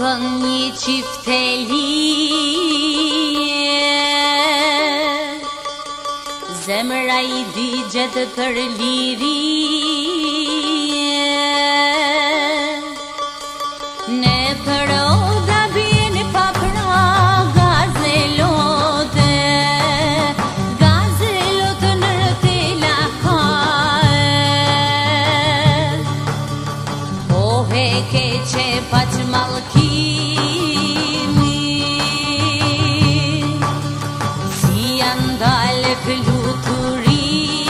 Pohën një qiftelie, zemra I digjet për liri. Ne për oda bini pa pra gazelote në rëtela kae. Pohe keqe paq malkimi, si andale fluturimi,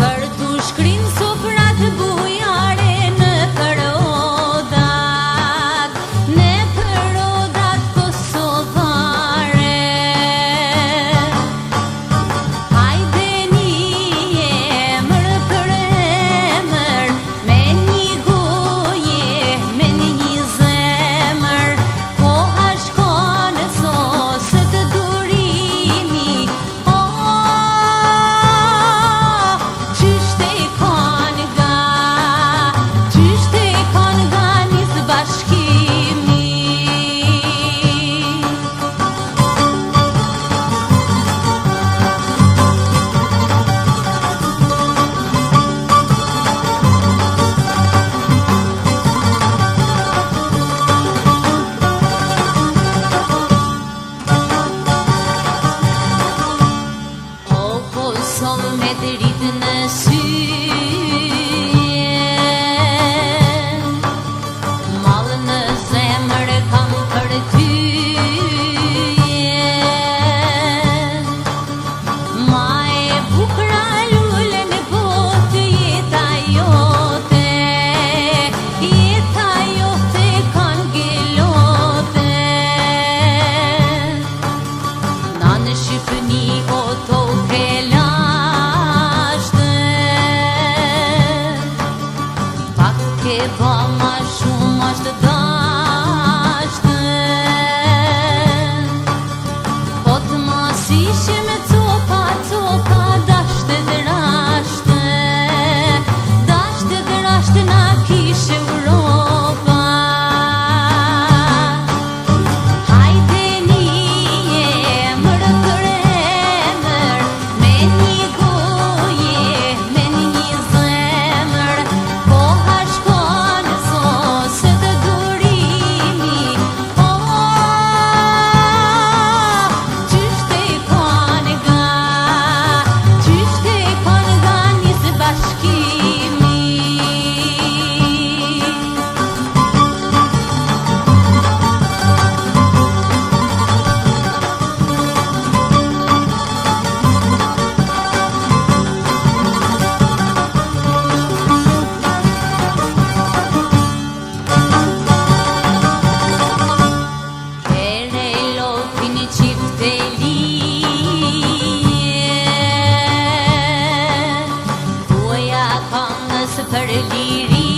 për tu shkrim sofrat bujare në përodat, kosovare. Hajde një emër për emër, me një goje, me një zemër. Koha shkon sosët durimi, qyshte kon ga nis bashkimi. O Kosovë me dritë në syje, malë në zemër kam për tyje. Ma e bukra lullë në botë, jeta jote kanë gelote. Na në Shqipëni o toke lashtë, pak ke ba ma shumë ashtë dashtë. Po të mos ishe me copa, dashtë drashtë na kishe Europa. Hajde një emër për emër, me një goje, me një zemër. Koha shkon sosët durimi, qyshte kon ga nis bashkimi. Kere lotin qiftelie, tuaja këngës për liri.